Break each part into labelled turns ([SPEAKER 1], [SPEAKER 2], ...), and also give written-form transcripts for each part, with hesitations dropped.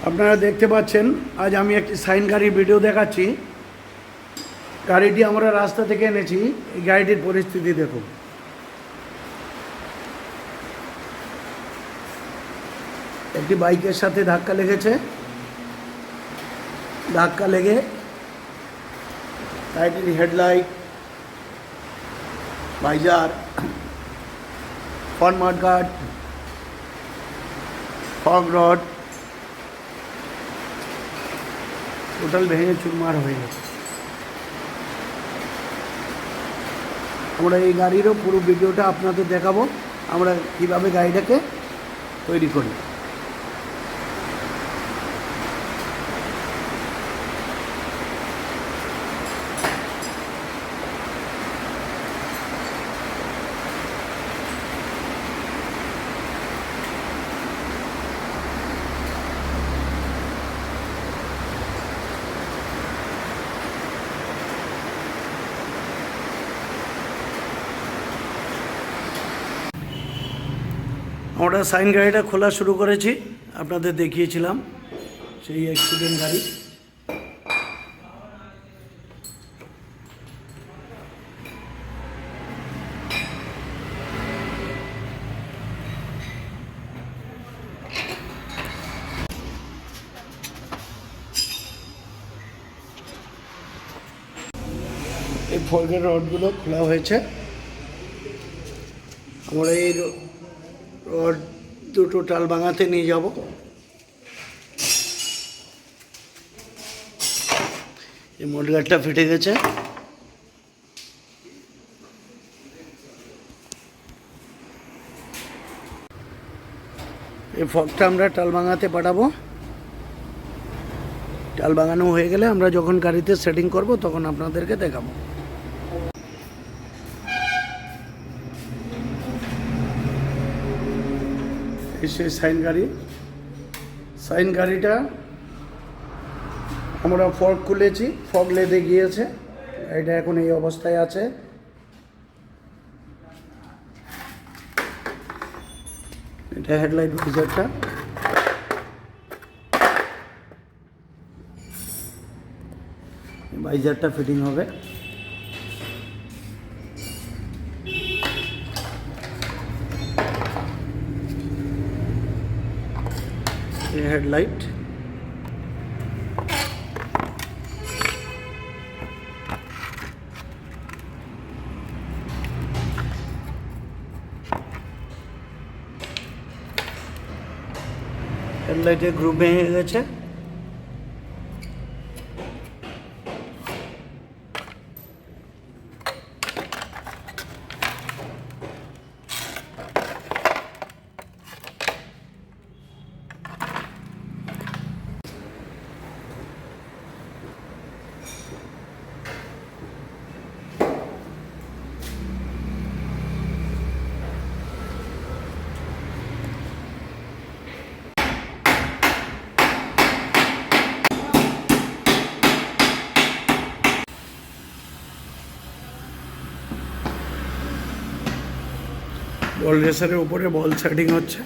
[SPEAKER 1] আপনারা দেখতে পাচ্ছেন আজ আমি একটি সাইন গাড়ির ভিডিও দেখাচ্ছি। গাড়িটি আমরা রাস্তা থেকে এনেছি। এই গাড়িটির পরিস্থিতি দেখুন। একটি বাইকের সাথে ধাক্কা লেগেছে। ধাক্কা লেগে গাড়িটির headlight, visor, front mudguard, fog rod total ভেঙে চুরমার হয়ে গেছে। আমরা এই গাড়িরও পুরো ভিডিওটা আপনাদের দেখাবো, আমরা কীভাবে গাড়িটাকে তৈরি করি। আমরা সাইন গাড়িটা খোলা শুরু করেছি, আপনাদের দেখিয়েছিলাম সেই অ্যাক্সিডেন্ট গাড়ি। এই ফোল্ডের রডগুলো খোলা হয়েছে। আমরা এই রড দুটো টাল ভাঙাতে নিয়ে যাব। এই মডগার্ডটা ফেটে গেছে। এই ফগটা আমরা টাল ভাঙাতে পাঠাবো। টাল ভাঙানো হয়ে গেলে আমরা যখন গাড়িতে সেটিং করব তখন আপনাদেরকে দেখাবো। সেই সাইন গাড়িটা আমরা ফগ খুলেছি, ফগ লেগে গিয়েছে। এটা এখন এই অবস্থায় আছে। এটা হেডলাইট ভাইজারটা। ভাইজারটা ফিটিং হবে। হেডলাইট, হেডলাইটের গ্রুপ ভেঙে গেছে। বল রেসারের উপরে বল সেটিং হচ্ছে।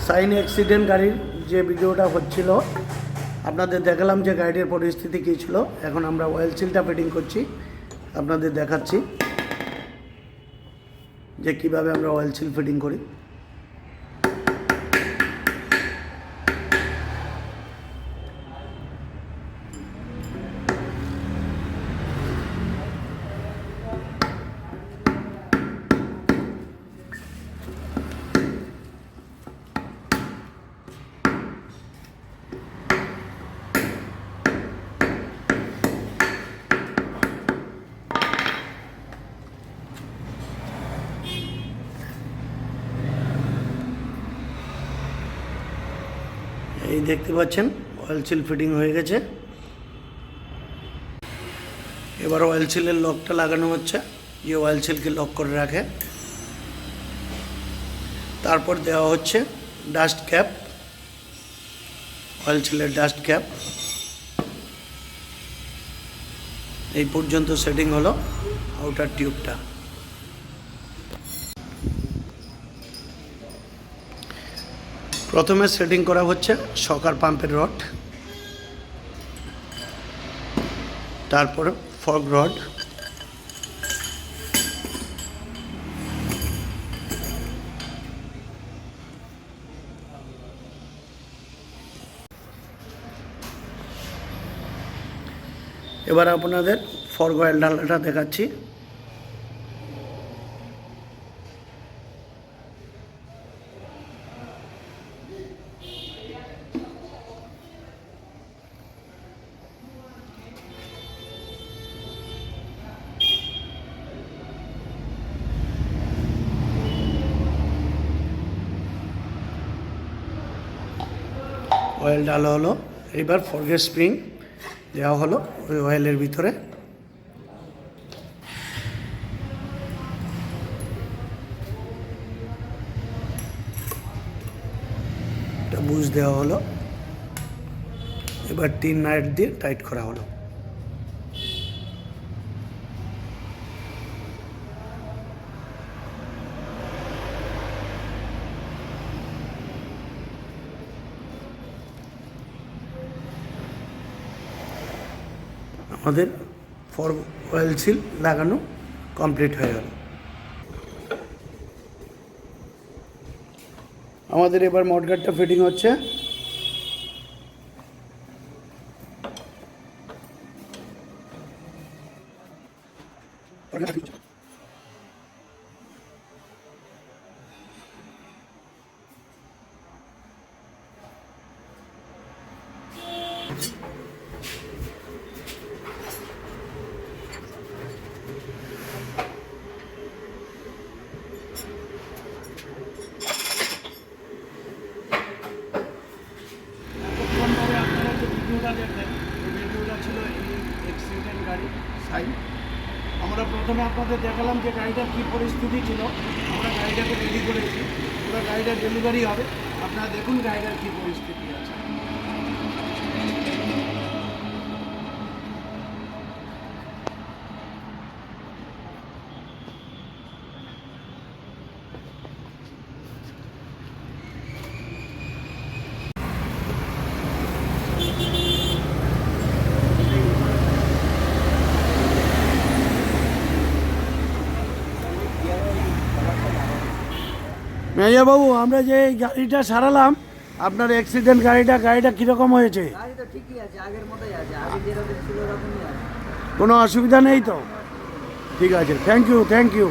[SPEAKER 1] সাইন অ্যাক্সিডেন্ট গাড়ির যে ভিডিওটা হচ্ছিল আপনাদের দেখালাম যে গাড়ির পরিস্থিতি কী ছিল। এখন আমরা অয়েল সিলটা ফিটিং করছি, আপনাদের দেখাচ্ছি যে কিভাবে আমরা অয়েল সিল ফিটিং করি। এই দেখতে পাচ্ছেন অয়েল সিল ফিটিং হয়ে গেছে। এবার অয়েল সিলের লকটা লাগানো হচ্ছে, যে অয়েল সিলকে লক করে রাখে। তারপর দেওয়া হচ্ছে ডাস্ট ক্যাপ, অয়েল সিলের ডাস্ট ক্যাপ। এই পর্যন্ত সেটিং হলো আউটার টিউবটা। প্রথমে সেটিং করা হচ্ছে শকার পাম্পের রড, তারপর ফর্ক রড, এবার আপনাদের ফর্ক অয়েল ঢালাটা দেখাচ্ছি। অয়েল ডালা হলো, এবার ফর্কের স্প্রিং দেওয়া হলো ওই অয়েলের ভিতরে। এটা বুশ দেওয়া হলো, এবার 3 নাট দিয়ে টাইট করা হলো। আমাদের ফর্ক অয়েল সিল লাগানো কমপ্লিট হয়ে গেল। আমাদের এবার মডগার্ডটা ফিটিং হচ্ছে। ভিডিওটা ছিল এই অ্যাক্সিডেন্ট গাড়ি সাইন। আমরা প্রথমে আপনাদের দেখালাম যে গাড়িটার কী পরিস্থিতি ছিল। আমরা গাড়িটাকে রেডি করেছি, পুরো গাড়িটা ডেলিভারি হবে। আপনারা দেখুন গাড়িটার কী পরিস্থিতি আছে। মেজবাবু, আমরা যে গাড়িটা সারালাম, আপনার অ্যাক্সিডেন্ট গাড়িটা কীরকম হয়েছে?
[SPEAKER 2] গাড়ি তো ঠিকই আছে, আগের মতোই আছে, আগে যেরকম ছিল ওরকমই আছে।
[SPEAKER 1] কোনো অসুবিধা নেই তো? ঠিক আছে, থ্যাংক ইউ।